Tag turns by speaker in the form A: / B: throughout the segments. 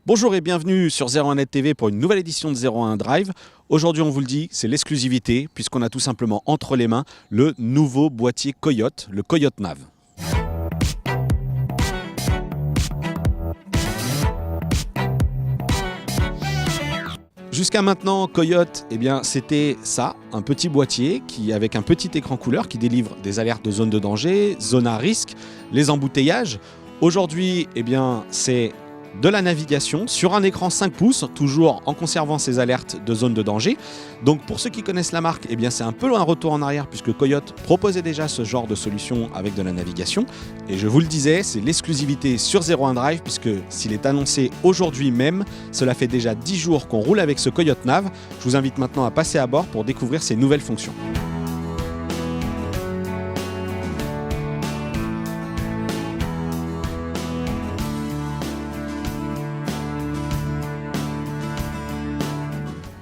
A: Bonjour et bienvenue sur 01net TV pour une nouvelle édition de 01 Drive. Aujourd'hui, on vous le dit, c'est l'exclusivité puisqu'on a tout simplement entre les mains le nouveau boîtier Coyote, le Coyote Nav. Jusqu'à maintenant, Coyote, c'était ça, un petit boîtier avec un petit écran couleur qui délivre des alertes de zone de danger, zone à risque, les embouteillages. Aujourd'hui, c'est de la navigation sur un écran 5 pouces, toujours en conservant ces alertes de zone de danger. Donc pour ceux qui connaissent la marque, c'est un peu un retour en arrière puisque Coyote proposait déjà ce genre de solution avec de la navigation. Et je vous le disais, c'est l'exclusivité sur 01 Drive puisque s'il est annoncé aujourd'hui même, cela fait déjà 10 jours qu'on roule avec ce Coyote Nav. Je vous invite maintenant à passer à bord pour découvrir ses nouvelles fonctions.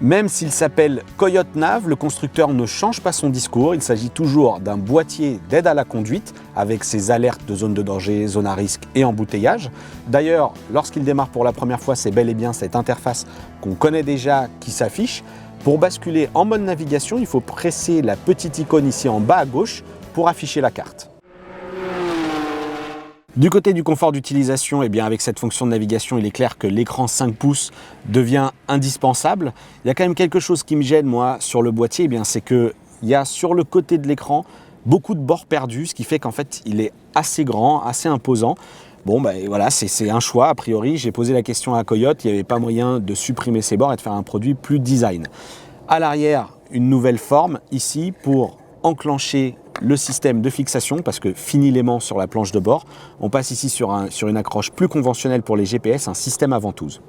A: Même s'il s'appelle Coyote Nav, le constructeur ne change pas son discours. Il s'agit toujours d'un boîtier d'aide à la conduite avec ses alertes de zone de danger, zone à risque et embouteillage. D'ailleurs, lorsqu'il démarre pour la première fois, c'est bel et bien cette interface qu'on connaît déjà qui s'affiche. Pour basculer en mode navigation, il faut presser la petite icône ici en bas à gauche pour afficher la carte. Du côté du confort d'utilisation, avec cette fonction de navigation, il est clair que l'écran 5 pouces devient indispensable. Il y a quand même quelque chose qui me gêne, moi, sur le boîtier, c'est qu'il y a sur le côté de l'écran beaucoup de bords perdus, ce qui fait qu'en fait, il est assez grand, assez imposant. Bon, voilà, c'est un choix. A priori, j'ai posé la question à Coyote, il n'y avait pas moyen de supprimer ces bords et de faire un produit plus design. À l'arrière, une nouvelle forme, ici, pour enclencher le système de fixation, parce que fini l'aimant sur la planche de bord, on passe ici sur une accroche plus conventionnelle pour les GPS, un système à ventouse.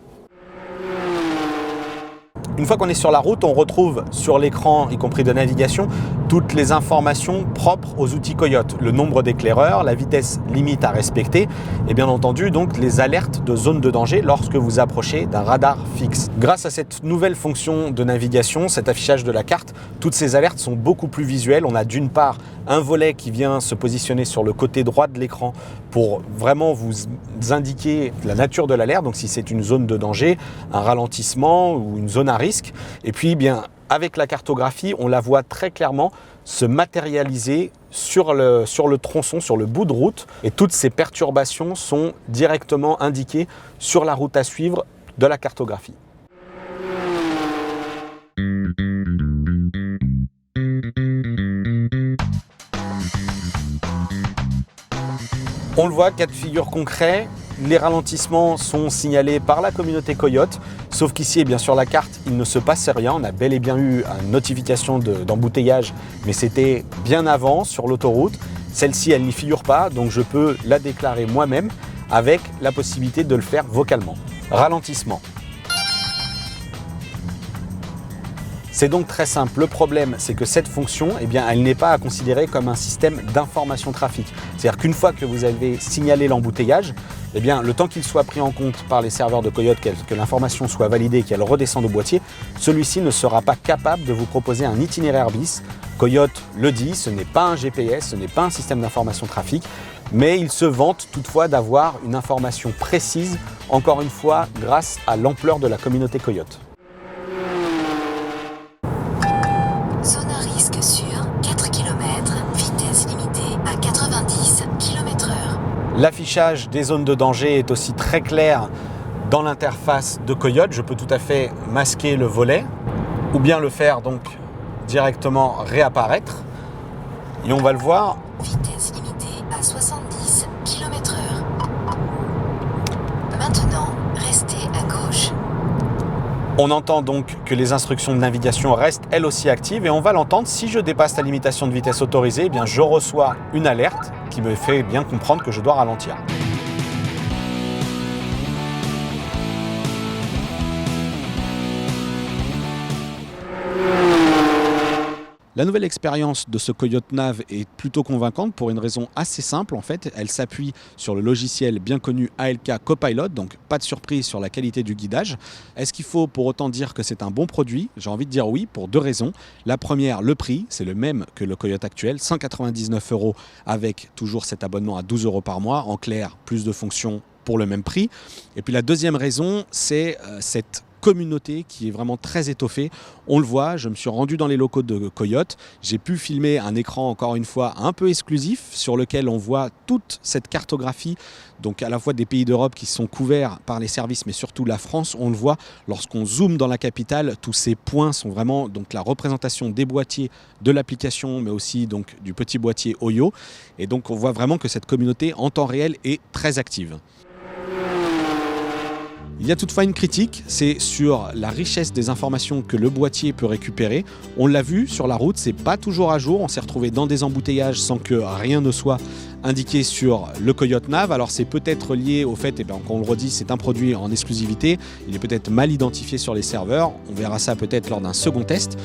A: Une fois qu'on est sur la route, on retrouve sur l'écran, y compris de navigation, toutes les informations propres aux outils Coyote. Le nombre d'éclaireurs, la vitesse limite à respecter et bien entendu donc les alertes de zone de danger lorsque vous approchez d'un radar fixe. Grâce à cette nouvelle fonction de navigation, cet affichage de la carte, toutes ces alertes sont beaucoup plus visuelles. On a d'une part un volet qui vient se positionner sur le côté droit de l'écran pour vraiment vous indiquer la nature de l'alerte, donc si c'est une zone de danger, un ralentissement ou une zone à risque. Et puis avec la cartographie, on la voit très clairement se matérialiser sur le tronçon, sur le bout de route. Et toutes ces perturbations sont directement indiquées sur la route à suivre de la cartographie. On le voit, cas de figure concret, les ralentissements sont signalés par la communauté Coyote, sauf qu'ici, sur la carte, il ne se passe rien. On a bel et bien eu une notification d'embouteillage, mais c'était bien avant sur l'autoroute. Celle-ci, elle n'y figure pas, donc je peux la déclarer moi-même avec la possibilité de le faire vocalement. Ralentissement. C'est donc très simple. Le problème, c'est que cette fonction, elle n'est pas à considérer comme un système d'information trafic. C'est-à-dire qu'une fois que vous avez signalé l'embouteillage, le temps qu'il soit pris en compte par les serveurs de Coyote, que l'information soit validée, qu'elle redescende au boîtier, celui-ci ne sera pas capable de vous proposer un itinéraire bis. Coyote le dit, ce n'est pas un GPS, ce n'est pas un système d'information trafic, mais il se vante toutefois d'avoir une information précise, encore une fois, grâce à l'ampleur de la communauté Coyote.
B: Zone à risque sur 4 km, vitesse limitée à 90 km/h.
A: L'affichage des zones de danger est aussi très clair dans l'interface de Coyote. Je peux tout à fait masquer le volet ou bien le faire donc directement réapparaître. Et on va le voir.
B: Vitesse limitée à 70 km/h. Maintenant, restez à gauche.
A: On entend donc que les instructions de navigation restent elles aussi actives et on va l'entendre. Si je dépasse la limitation de vitesse autorisée, je reçois une alerte qui me fait bien comprendre que je dois ralentir. La nouvelle expérience de ce Coyote Nav est plutôt convaincante pour une raison assez simple en fait. Elle s'appuie sur le logiciel bien connu ALK Copilot, donc pas de surprise sur la qualité du guidage. Est-ce qu'il faut pour autant dire que c'est un bon produit? J'ai envie de dire oui pour deux raisons. La première, le prix, c'est le même que le Coyote actuel, 199 € avec toujours cet abonnement à 12 € par mois. En clair, plus de fonctions, pour le même prix. Et puis la deuxième raison, c'est cette communauté qui est vraiment très étoffée. On le voit, je me suis rendu dans les locaux de Coyote, j'ai pu filmer un écran encore une fois un peu exclusif sur lequel on voit toute cette cartographie, donc à la fois des pays d'Europe qui sont couverts par les services, mais surtout la France. On le voit lorsqu'on zoome dans la capitale, tous ces points sont vraiment donc la représentation des boîtiers de l'application, mais aussi donc du petit boîtier Oyo. Et donc on voit vraiment que cette communauté en temps réel est très active. Il y a toutefois une critique, c'est sur la richesse des informations que le boîtier peut récupérer. On l'a vu sur la route, c'est pas toujours à jour. On s'est retrouvé dans des embouteillages sans que rien ne soit indiqué sur le Coyote Nav. Alors c'est peut-être lié au fait, qu'on le redit, c'est un produit en exclusivité. Il est peut-être mal identifié sur les serveurs. On verra ça peut-être lors d'un second test.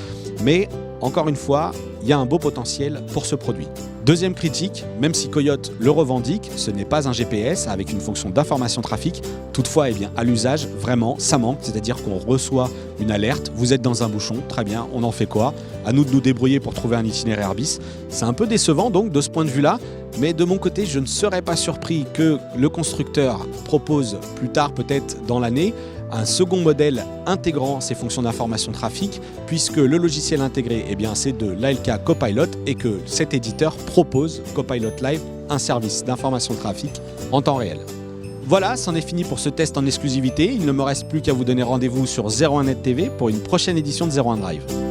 A: Mais encore une fois, il y a un beau potentiel pour ce produit. Deuxième critique, même si Coyote le revendique, ce n'est pas un GPS avec une fonction d'information trafic. Toutefois, à l'usage, vraiment, ça manque. C'est-à-dire qu'on reçoit une alerte, vous êtes dans un bouchon, très bien, on en fait quoi? À nous de nous débrouiller pour trouver un itinéraire bis. C'est un peu décevant donc de ce point de vue-là, mais de mon côté, je ne serais pas surpris que le constructeur propose plus tard, peut-être dans l'année, un second modèle intégrant ces fonctions d'information trafic, puisque le logiciel intégré, c'est de l'ALK Copilot et que cet éditeur propose Copilot Live, un service d'information trafic en temps réel. Voilà, c'en est fini pour ce test en exclusivité. Il ne me reste plus qu'à vous donner rendez-vous sur 01net TV pour une prochaine édition de 01 Drive.